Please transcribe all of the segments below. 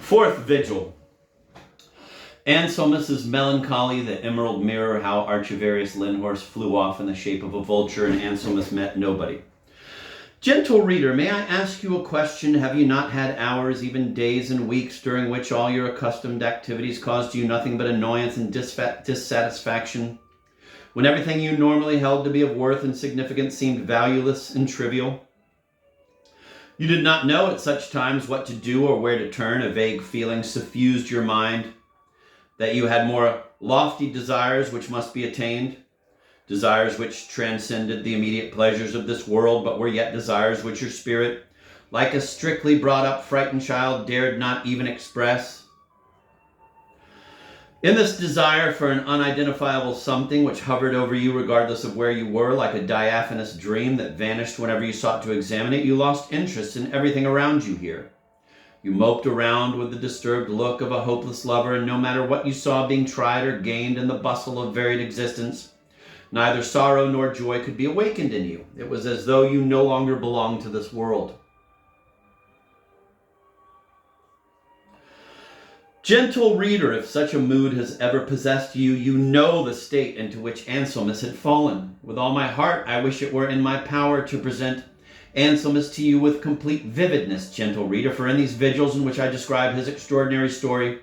Fourth vigil. Anselmus's melancholy, the emerald mirror, how Archivarius Lindhorst flew off in the shape of a vulture, and Anselmus met nobody. Gentle reader, may I ask you a question? Have you not had hours, even days and weeks, during which all your accustomed activities caused you nothing but annoyance and dissatisfaction? When everything you normally held to be of worth and significance seemed valueless and trivial? You did not know at such times what to do or where to turn. A vague feeling suffused your mind that you had more lofty desires which must be attained, desires which transcended the immediate pleasures of this world, but were yet desires which your spirit, like a strictly brought up frightened child, dared not even express. In this desire for an unidentifiable something which hovered over you regardless of where you were, like a diaphanous dream that vanished whenever you sought to examine it, you lost interest in everything around you here. You moped around with the disturbed look of a hopeless lover, and no matter what you saw being tried or gained in the bustle of varied existence, neither sorrow nor joy could be awakened in you. It was as though you no longer belonged to this world. Gentle reader, if such a mood has ever possessed you, you know the state into which Anselmus had fallen. With all my heart, I wish it were in my power to present Anselmus to you with complete vividness, gentle reader, for in these vigils in which I describe his extraordinary story,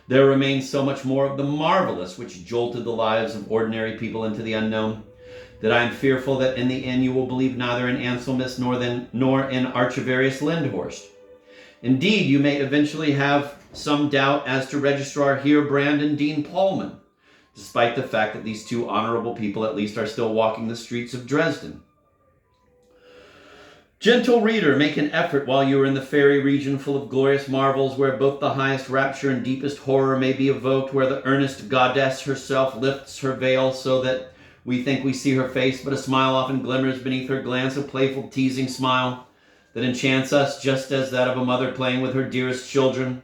there remains so much more of the marvelous which jolted the lives of ordinary people into the unknown, that I am fearful that in the end you will believe neither in Anselmus nor in Archivarius Lindhorst. Indeed, you may eventually have some doubt as to Registrar Heerbrand and Dean Pullman, despite the fact that these two honorable people at least are still walking the streets of Dresden. Gentle reader, make an effort while you are in the fairy region full of glorious marvels, where both the highest rapture and deepest horror may be evoked, where the earnest goddess herself lifts her veil so that we think we see her face, but a smile often glimmers beneath her glance, a playful, teasing smile that enchants us just as that of a mother playing with her dearest children.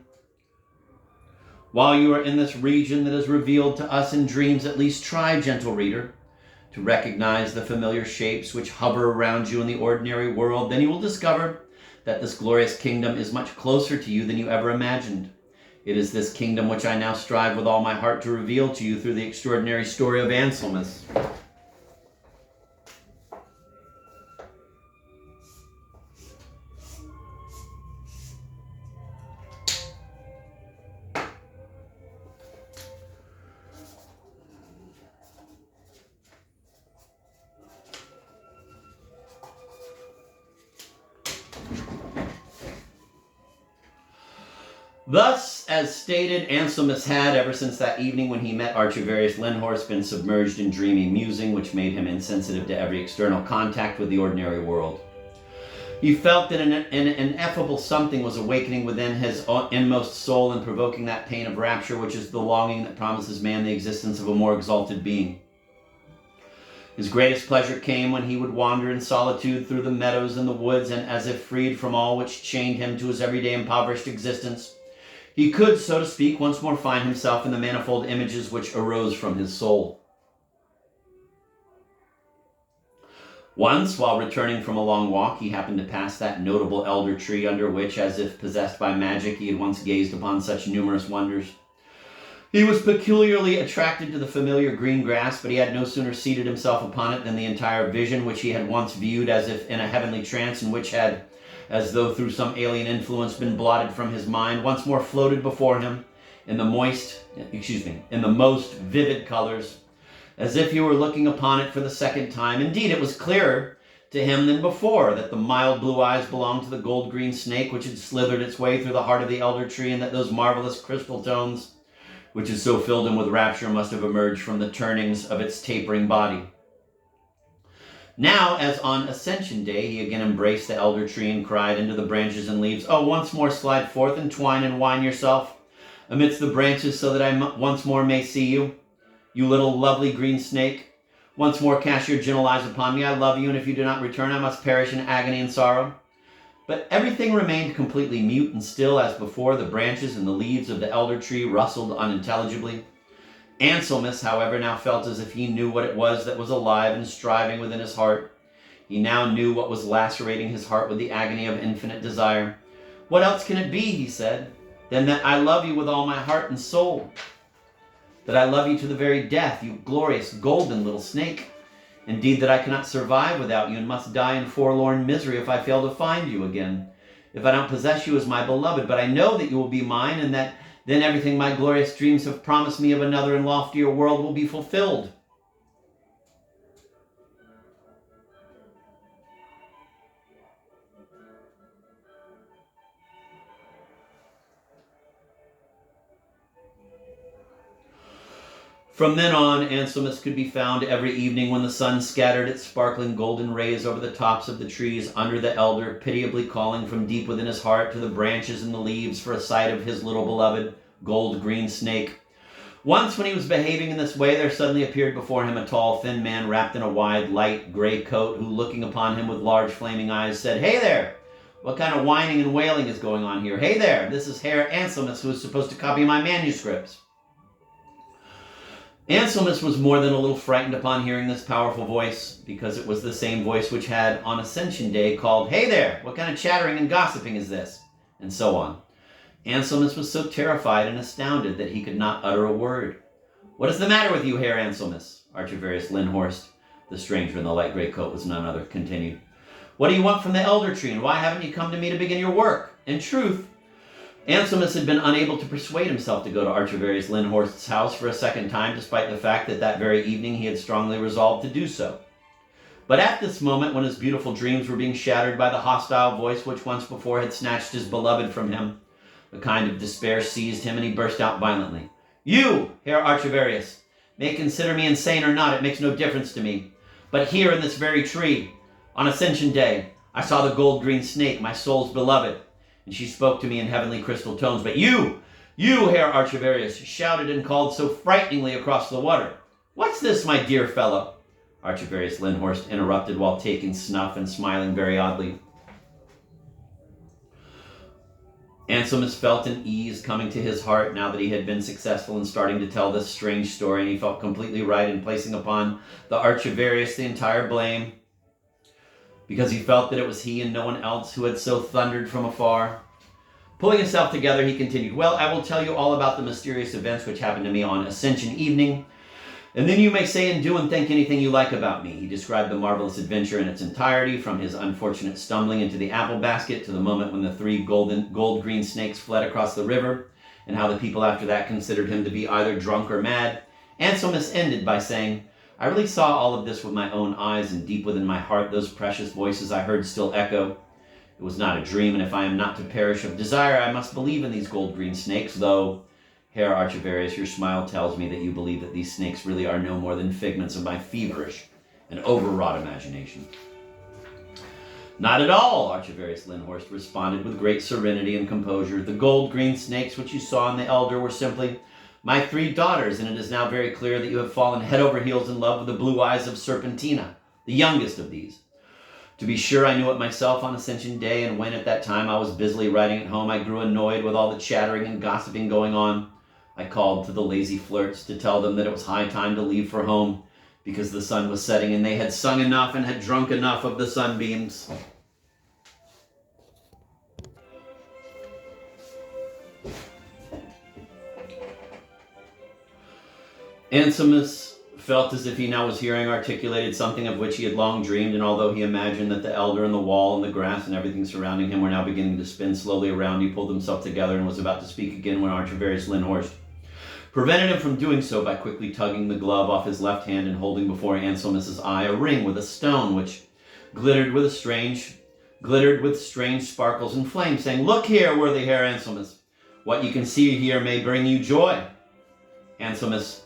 While you are in this region that is revealed to us in dreams, at least try, gentle reader, to recognize the familiar shapes which hover around you in the ordinary world. Then you will discover that this glorious kingdom is much closer to you than you ever imagined. It is this kingdom which I now strive with all my heart to reveal to you through the extraordinary story of Anselmus. Thus, as stated, Anselmus had, ever since that evening when he met Archivarius Lindhorst, been submerged in dreamy musing, which made him insensitive to every external contact with the ordinary world. He felt that an ineffable something was awakening within his inmost soul and provoking that pain of rapture, which is the longing that promises man the existence of a more exalted being. His greatest pleasure came when he would wander in solitude through the meadows and the woods, and as if freed from all which chained him to his everyday impoverished existence, he could, so to speak, once more find himself in the manifold images which arose from his soul. Once, while returning from a long walk, he happened to pass that notable elder tree under which, as if possessed by magic, he had once gazed upon such numerous wonders. He was peculiarly attracted to the familiar green grass, but he had no sooner seated himself upon it than the entire vision which he had once viewed as if in a heavenly trance, and which had, as though through some alien influence, been blotted from his mind, once more floated before him in the most vivid colors, as if he were looking upon it for the second time. Indeed, it was clearer to him than before that the mild blue eyes belonged to the gold-green snake which had slithered its way through the heart of the elder tree, and that those marvelous crystal tones which had so filled him with rapture must have emerged from the turnings of its tapering body. Now, as on Ascension Day, he again embraced the elder tree and cried into the branches and leaves, "Oh, once more slide forth and twine and wind yourself amidst the branches so that I once more may see you, you little lovely green snake. Once more cast your gentle eyes upon me. I love you, and if you do not return, I must perish in agony and sorrow." But everything remained completely mute and still as before. The branches and the leaves of the elder tree rustled unintelligibly. Anselmus, however, now felt as if he knew what it was that was alive and striving within his heart. He now knew what was lacerating his heart with the agony of infinite desire. "What else can it be?" he said. Then that I love you with all my heart and soul. That I love you to the very death, you glorious golden little snake. Indeed, that I cannot survive without you and must die in forlorn misery if I fail to find you again. If I don't possess you as my beloved, but I know that you will be mine, and that then everything my glorious dreams have promised me of another and loftier world will be fulfilled. From then on, Anselmus could be found every evening when the sun scattered its sparkling golden rays over the tops of the trees under the elder, pitiably calling from deep within his heart to the branches and the leaves for a sight of his little beloved gold-green snake. Once, when he was behaving in this way, there suddenly appeared before him a tall, thin man wrapped in a wide, light gray coat, who, looking upon him with large flaming eyes, said, "Hey there! What kind of whining and wailing is going on here? Hey there! This is Herr Anselmus, who is supposed to copy my manuscripts." Anselmus was more than a little frightened upon hearing this powerful voice, because it was the same voice which had, on Ascension Day, called, "Hey there! What kind of chattering and gossiping is this?" and so on. Anselmus was so terrified and astounded that he could not utter a word. "What is the matter with you, Herr Anselmus?" Archivarius Lindhorst, the stranger in the light gray coat was none other, continued. "What do you want from the elder tree, and why haven't you come to me to begin your work?" In truth, Anselmus had been unable to persuade himself to go to Archivarius Lindhorst's house for a second time, despite the fact that that very evening he had strongly resolved to do so. But at this moment, when his beautiful dreams were being shattered by the hostile voice which once before had snatched his beloved from him, a kind of despair seized him, and he burst out violently. "You, Herr Archivarius, may consider me insane or not, it makes no difference to me. But here in this very tree, on Ascension Day, I saw the gold-green snake, my soul's beloved, and she spoke to me in heavenly crystal tones. But you, Herr Archivarius, shouted and called so frighteningly across the water. What's this, my dear fellow?" Archivarius Lindhorst interrupted while taking snuff and smiling very oddly. Anselmus felt an ease coming to his heart now that he had been successful in starting to tell this strange story, and he felt completely right in placing upon the Archivarius the entire blame, because he felt that it was he and no one else who had so thundered from afar. Pulling himself together, he continued, "Well, I will tell you all about the mysterious events which happened to me on Ascension evening, and then you may say and do and think anything you like about me." He described the marvelous adventure in its entirety, from his unfortunate stumbling into the apple basket to the moment when the three gold-green snakes fled across the river, and how the people after that considered him to be either drunk or mad. Anselmus ended by saying, "I really saw all of this with my own eyes, and deep within my heart those precious voices I heard still echo. It was not a dream, and if I am not to perish of desire, I must believe in these gold-green snakes, though, Herr Archivarius, your smile tells me that you believe that these snakes really are no more than figments of my feverish and overwrought imagination." "Not at all," Archivarius Lindhorst responded with great serenity and composure. "The gold-green snakes which you saw in the elder were simply my 3 daughters, and it is now very clear that you have fallen head over heels in love with the blue eyes of Serpentina, the youngest of these. To be sure, I knew it myself on Ascension Day, and when at that time I was busily writing at home, I grew annoyed with all the chattering and gossiping going on. I called to the lazy flirts to tell them that it was high time to leave for home, because the sun was setting and they had sung enough and had drunk enough of the sunbeams." Anselmus felt as if he now was hearing articulated something of which he had long dreamed, and although he imagined that the elder and the wall and the grass and everything surrounding him were now beginning to spin slowly around, he pulled himself together and was about to speak again when Archivarius Lindhorst prevented him from doing so by quickly tugging the glove off his left hand and holding before Anselmus's eye a ring with a stone which glittered with strange sparkles and flames, saying, "Look here, worthy Herr Anselmus. What you can see here may bring you joy." Anselmus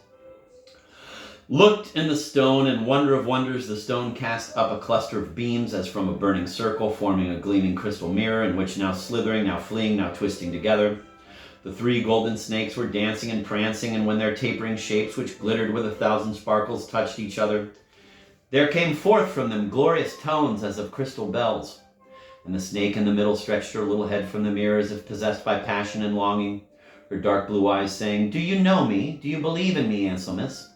looked in the stone, and wonder of wonders, the stone cast up a cluster of beams as from a burning circle, forming a gleaming crystal mirror in which, now slithering, now fleeing, now twisting together, the 3 golden snakes were dancing and prancing, and when their tapering shapes, which glittered with 1,000 sparkles, touched each other, there came forth from them glorious tones as of crystal bells. And the snake in the middle stretched her little head from the mirror as if possessed by passion and longing, her dark blue eyes saying, "Do you know me? Do you believe in me, Anselmus?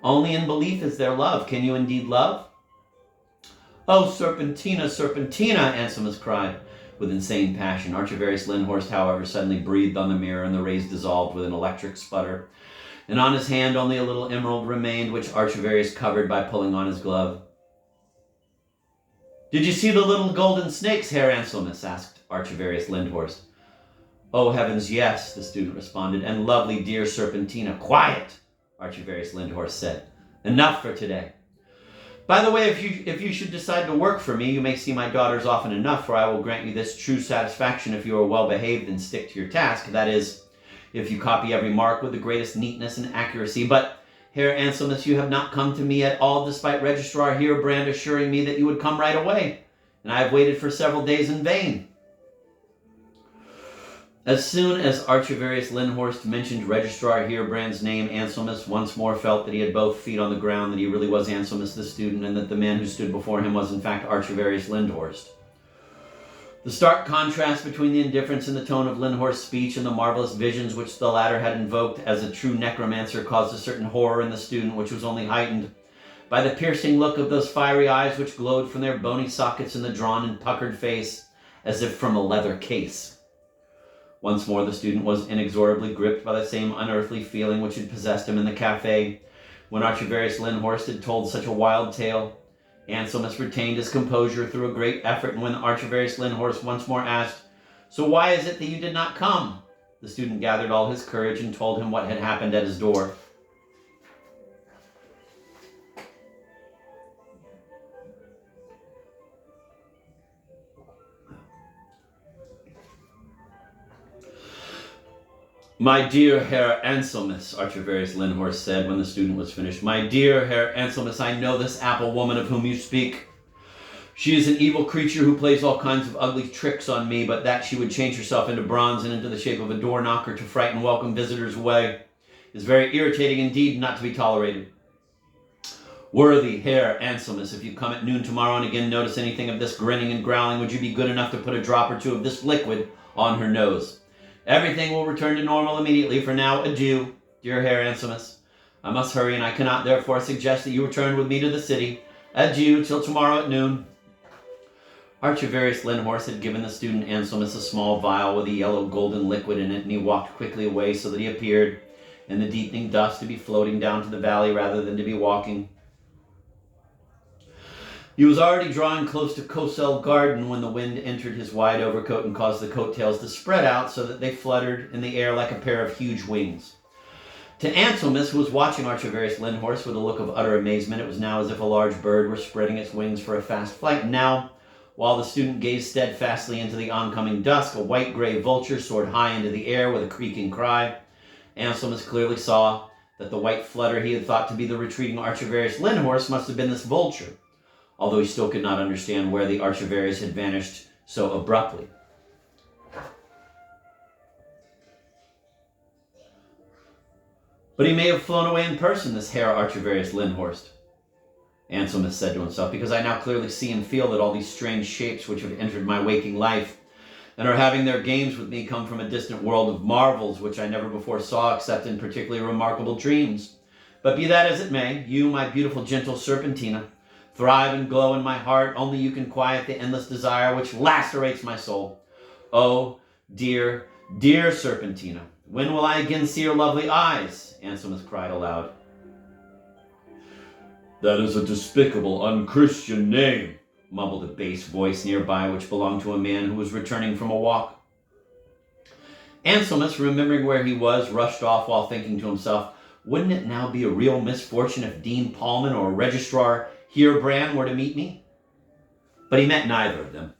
Only in belief is there love. Can you indeed love?" "Oh, Serpentina, Serpentina," Anselmus cried, with insane passion. Archivarius Lindhorst, however, suddenly breathed on the mirror, and the rays dissolved with an electric sputter. And on his hand only a little emerald remained, which Archivarius covered by pulling on his glove. "Did you see the little golden snakes, Herr Anselmus?" asked Archivarius Lindhorst. "Oh, heavens, yes," the student responded. "And lovely dear Serpentina." "Quiet," Archivarius Lindhorst said. "Enough for today. By the way, if you should decide to work for me, you may see my daughters often enough, for I will grant you this true satisfaction if you are well behaved and stick to your task. That is, if you copy every mark with the greatest neatness and accuracy. But, Herr Anselmus, you have not come to me at all, despite Registrar Heerbrand assuring me that you would come right away, and I have waited for several days in vain." As soon as Archivarius Lindhorst mentioned Registrar Heerbrand's name, Anselmus once more felt that he had both feet on the ground, that he really was Anselmus the student, and that the man who stood before him was in fact Archivarius Lindhorst. The stark contrast between the indifference in the tone of Lindhorst's speech and the marvelous visions which the latter had invoked as a true necromancer caused a certain horror in the student, which was only heightened by the piercing look of those fiery eyes which glowed from their bony sockets in the drawn and puckered face, as if from a leather case. Once more the student was inexorably gripped by the same unearthly feeling which had possessed him in the cafe when Archivarius Lindhorst had told such a wild tale. Anselmus retained his composure through a great effort, and when Archivarius Lindhorst once more asked, "So why is it that you did not come?" the student gathered all his courage and told him what had happened at his door. "My dear Herr Anselmus," Archivarius Lindhorst said when the student was finished, "my dear Herr Anselmus, I know this apple woman of whom you speak. She is an evil creature who plays all kinds of ugly tricks on me, but that she would change herself into bronze and into the shape of a door knocker to frighten welcome visitors away is very irritating indeed, not to be tolerated. Worthy Herr Anselmus, if you come at noon tomorrow and again notice anything of this grinning and growling, would you be good enough to put a drop or two of this liquid on her nose? Everything will return to normal immediately. For now, adieu, dear Herr Anselmus. I must hurry, and I cannot therefore suggest that you return with me to the city. Adieu till tomorrow at noon." Archivarius Lindhorst had given the student Anselmus a small vial with a yellow golden liquid in it, and he walked quickly away so that he appeared, in the deepening dusk, to be floating down to the valley rather than to be walking. He was already drawing close to Cosel Garden when the wind entered his wide overcoat and caused the coattails to spread out so that they fluttered in the air like a pair of huge wings. To Anselmus, who was watching Archivarius Lindhorst with a look of utter amazement, it was now as if a large bird were spreading its wings for a fast flight. And now, while the student gazed steadfastly into the oncoming dusk, a white-gray vulture soared high into the air with a creaking cry. Anselmus clearly saw that the white flutter he had thought to be the retreating Archivarius Lindhorst must have been this vulture, although he still could not understand where the Archivarius had vanished so abruptly. "But he may have flown away in person, this Herr Archivarius Lindhorst," Anselmus said to himself, "because I now clearly see and feel that all these strange shapes which have entered my waking life and are having their games with me come from a distant world of marvels which I never before saw except in particularly remarkable dreams. But be that as it may, you, my beautiful, gentle Serpentina, thrive and glow in my heart. Only you can quiet the endless desire which lacerates my soul. Oh, dear, dear Serpentina, when will I again see your lovely eyes?" Anselmus cried aloud. "That is a despicable, unchristian name," mumbled a bass voice nearby, which belonged to a man who was returning from a walk. Anselmus, remembering where he was, rushed off while thinking to himself, "Wouldn't it now be a real misfortune if Dean Paulman or Registrar Heerbrand were to meet me?" But he met neither of them.